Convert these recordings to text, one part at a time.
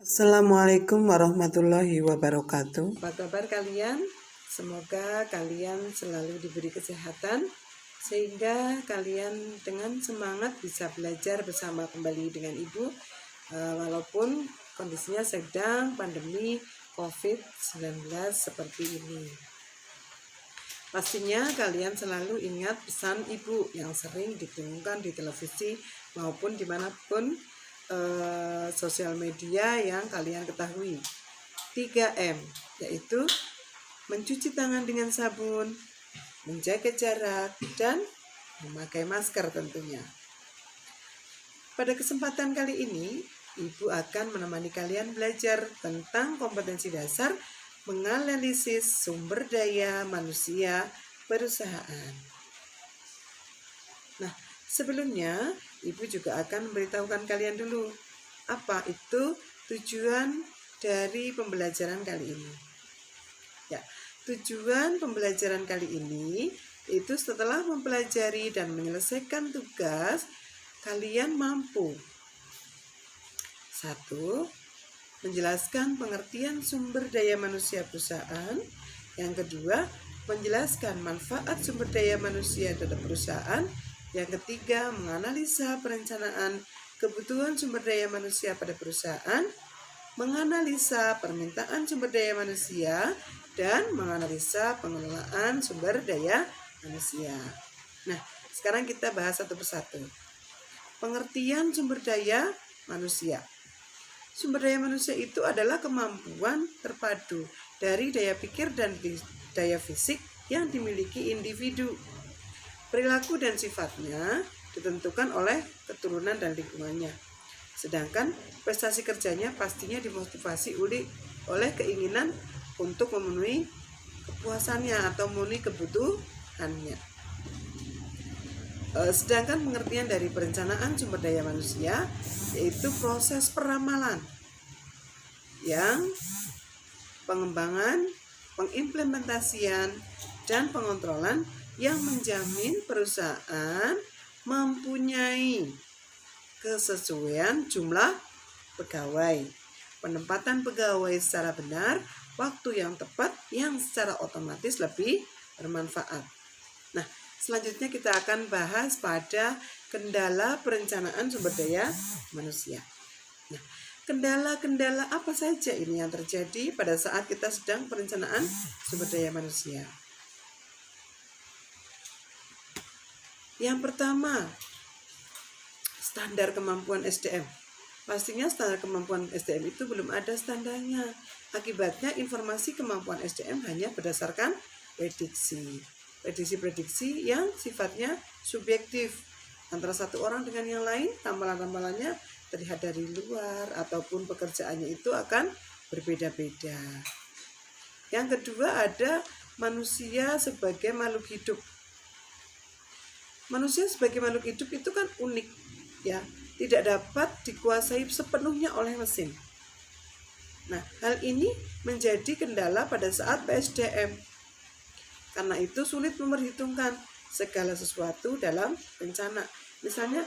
Assalamualaikum warahmatullahi wabarakatuh. Apa kabar kalian? Semoga kalian selalu diberi kesehatan sehingga kalian dengan semangat bisa belajar bersama kembali dengan Ibu walaupun kondisinya sedang pandemi COVID-19 seperti ini. Pastinya kalian selalu ingat pesan Ibu yang sering didengungkan di televisi maupun dimanapun sosial media yang kalian ketahui. 3M, yaitu mencuci tangan dengan sabun, menjaga jarak, dan memakai masker tentunya. Pada kesempatan kali ini, Ibu akan menemani kalian belajar tentang kompetensi dasar menganalisis sumber daya manusia perusahaan. Nah, sebelumnya Ibu juga akan memberitahukan kalian dulu apa itu tujuan dari pembelajaran kali ini. Ya, tujuan pembelajaran kali ini itu setelah mempelajari dan menyelesaikan tugas, kalian mampu 1. Menjelaskan pengertian sumber daya manusia perusahaan. Yang kedua, menjelaskan manfaat sumber daya manusia dalam perusahaan. Yang ketiga, menganalisa perencanaan kebutuhan sumber daya manusia pada perusahaan, menganalisa permintaan sumber daya manusia, dan menganalisa pengelolaan sumber daya manusia. Nah, sekarang kita bahas satu persatu. Pengertian sumber daya manusia. Sumber daya manusia itu adalah kemampuan terpadu dari daya pikir dan daya fisik yang dimiliki individu. Perilaku dan sifatnya ditentukan oleh keturunan dan lingkungannya. Sedangkan prestasi kerjanya pastinya dimotivasi oleh keinginan untuk memenuhi kepuasannya atau memenuhi kebutuhannya. Sedangkan pengertian dari perencanaan sumber daya manusia yaitu proses peramalan yang pengembangan, pengimplementasian, dan pengontrolan yang menjamin perusahaan mempunyai kesesuaian jumlah pegawai, penempatan pegawai secara benar, waktu yang tepat, yang secara otomatis lebih bermanfaat. Nah, selanjutnya kita akan bahas pada kendala perencanaan sumber daya manusia. Nah, kendala-kendala apa saja ini yang terjadi pada saat kita sedang perencanaan sumber daya manusia? Yang pertama, standar kemampuan SDM. Pastinya standar kemampuan SDM itu belum ada standarnya. Akibatnya informasi kemampuan SDM hanya berdasarkan prediksi yang sifatnya subjektif antara satu orang dengan yang lain. Tambalan-tambalannya terlihat dari luar ataupun pekerjaannya itu akan berbeda-beda. Yang kedua, ada manusia sebagai makhluk hidup. Manusia sebagai makhluk hidup itu kan unik, ya, tidak dapat dikuasai sepenuhnya oleh mesin. Nah, hal ini menjadi kendala pada saat PSDM. Karena itu sulit memperhitungkan segala sesuatu dalam rencana. Misalnya,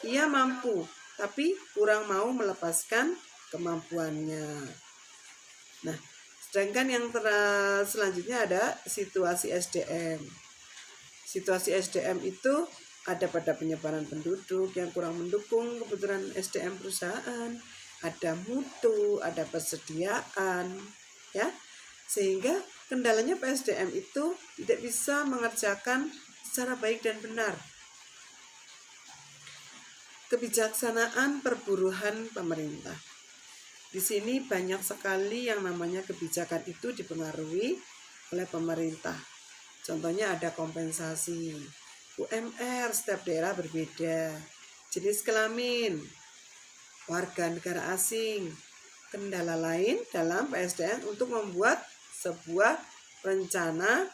ia mampu, tapi kurang mau melepaskan kemampuannya. Nah, sedangkan yang selanjutnya ada situasi SDM. Situasi SDM itu ada pada penyebaran penduduk yang kurang mendukung kebutuhan SDM perusahaan, ada mutu, ada persediaan, ya, sehingga kendalanya PSDM itu tidak bisa mengerjakan secara baik dan benar. Kebijaksanaan perburuhan pemerintah. Di sini banyak sekali yang namanya kebijakan itu dipengaruhi oleh pemerintah. Contohnya ada kompensasi, UMR setiap daerah berbeda, jenis kelamin, warga negara asing, kendala lain dalam PSDM untuk membuat sebuah rencana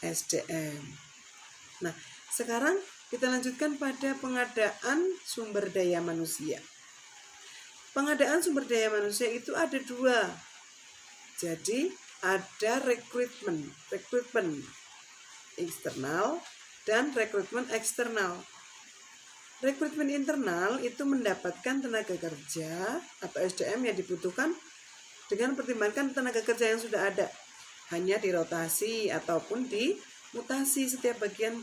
SDM. Nah, sekarang kita lanjutkan pada pengadaan sumber daya manusia. Pengadaan sumber daya manusia itu ada dua. Jadi ada rekrutmen internal dan rekrutmen eksternal. Rekrutmen internal itu mendapatkan tenaga kerja atau SDM yang dibutuhkan dengan pertimbangkan tenaga kerja yang sudah ada, hanya dirotasi ataupun dimutasi, setiap bagian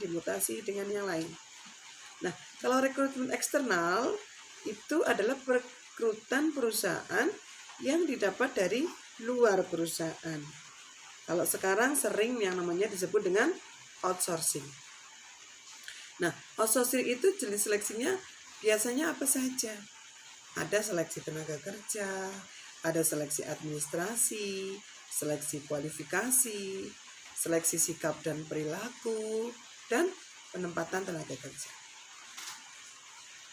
dimutasi dengan yang lain. Nah, kalau rekrutmen eksternal itu adalah perekrutan perusahaan yang didapat dari luar perusahaan. Kalau sekarang sering yang namanya disebut dengan outsourcing. Nah, outsourcing itu jenis seleksinya biasanya apa saja? Ada seleksi tenaga kerja, ada seleksi administrasi, seleksi kualifikasi, seleksi sikap dan perilaku, dan penempatan tenaga kerja.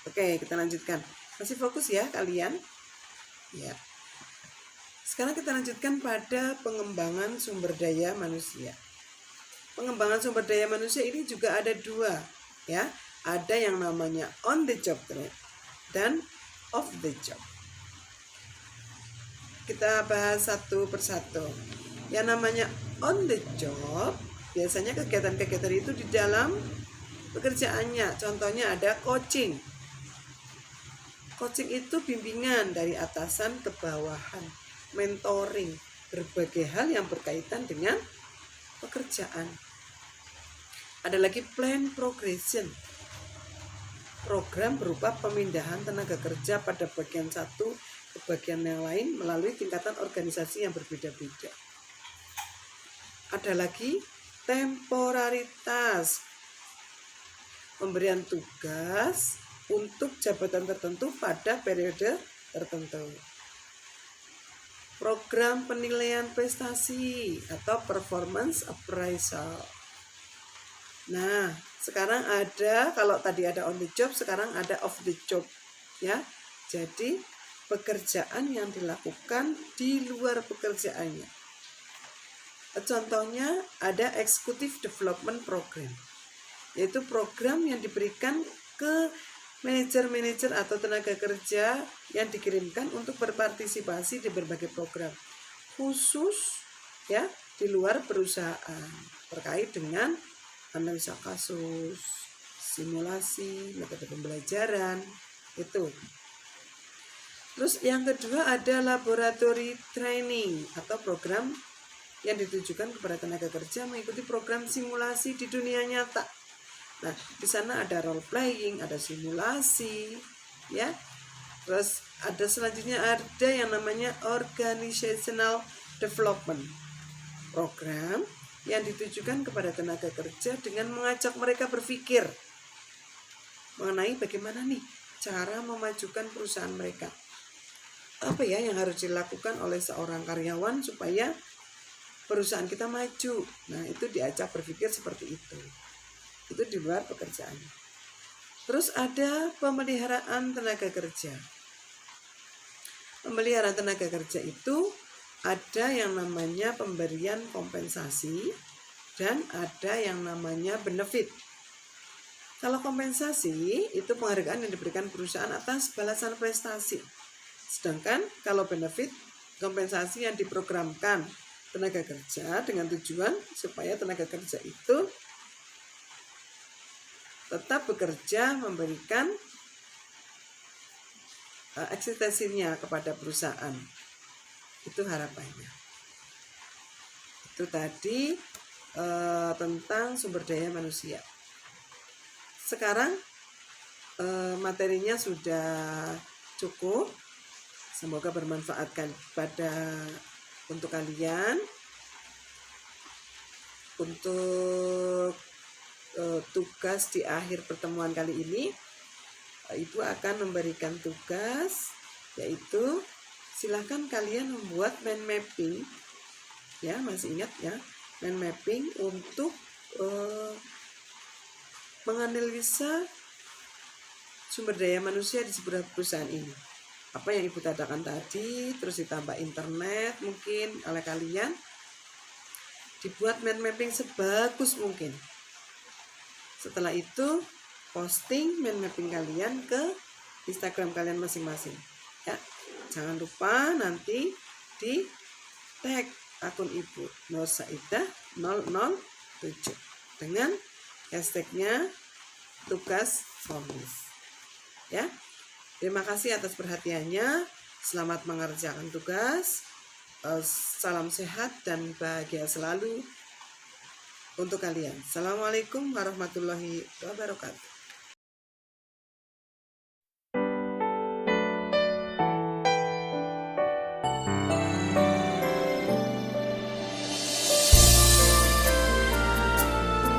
Oke, kita lanjutkan. Masih fokus ya kalian? Ya. Sekarang kita lanjutkan pada pengembangan sumber daya manusia. Pengembangan sumber daya manusia ini juga ada dua, ya. Ada yang namanya on the job training dan off the job. Kita bahas satu persatu. Yang namanya on the job, biasanya kegiatan-kegiatan itu di dalam pekerjaannya. Contohnya ada coaching. Coaching itu bimbingan dari atasan ke bawahan, mentoring, berbagai hal yang berkaitan dengan pekerjaan. Ada lagi plan progression, program berupa pemindahan tenaga kerja pada bagian satu ke bagian yang lain melalui tingkatan organisasi yang berbeda-beda. Ada lagi temporaritas, pemberian tugas untuk jabatan tertentu pada periode tertentu. Program penilaian prestasi atau performance appraisal. Nah, sekarang ada, kalau tadi ada on the job, sekarang ada off the job, ya. Jadi pekerjaan yang dilakukan di luar pekerjaannya. Contohnya ada executive development program, yaitu program yang diberikan ke manajer-manajer atau tenaga kerja yang dikirimkan untuk berpartisipasi di berbagai program khusus, ya, di luar perusahaan terkait dengan analisa kasus, simulasi, metode pembelajaran itu. Terus yang kedua ada laboratory training atau program yang ditujukan kepada tenaga kerja mengikuti program simulasi di dunia nyata. Nah, di sana ada role playing, ada simulasi, ya. Terus ada selanjutnya ada yang namanya organizational development program yang ditujukan kepada tenaga kerja dengan mengajak mereka berpikir mengenai bagaimana nih cara memajukan perusahaan mereka. Apa ya yang harus dilakukan oleh seorang karyawan supaya perusahaan kita maju. Nah, itu diajak berpikir seperti itu. Itu di luar pekerjaan. Terus ada pemeliharaan tenaga kerja. Pemeliharaan tenaga kerja itu ada yang namanya pemberian kompensasi dan ada yang namanya benefit. Kalau kompensasi itu penghargaan yang diberikan perusahaan atas balasan prestasi. Sedangkan kalau benefit, kompensasi yang diprogramkan tenaga kerja dengan tujuan supaya tenaga kerja itu tetap bekerja memberikan eksistensinya kepada perusahaan. Itu harapannya. Itu tadi tentang sumber daya manusia. Sekarang materinya sudah cukup. Semoga bermanfaat untuk kalian. Untuk tugas di akhir pertemuan kali ini, Ibu akan memberikan tugas, yaitu silahkan kalian membuat mind mapping, ya, masih ingat ya, mind mapping untuk menganalisa sumber daya manusia di sebuah perusahaan ini. Apa yang Ibu katakan tadi, terus ditambah internet mungkin oleh kalian, dibuat mind mapping sebagus mungkin. Setelah itu posting mind mapping kalian ke Instagram kalian masing-masing, ya. Jangan lupa nanti di tag akun Ibu Nur Saidah 007 dengan hashtagnya tugas menulis. Ya. Terima kasih atas perhatiannya. Selamat mengerjakan tugas. Salam sehat dan bahagia selalu untuk kalian. Assalamualaikum warahmatullahi wabarakatuh.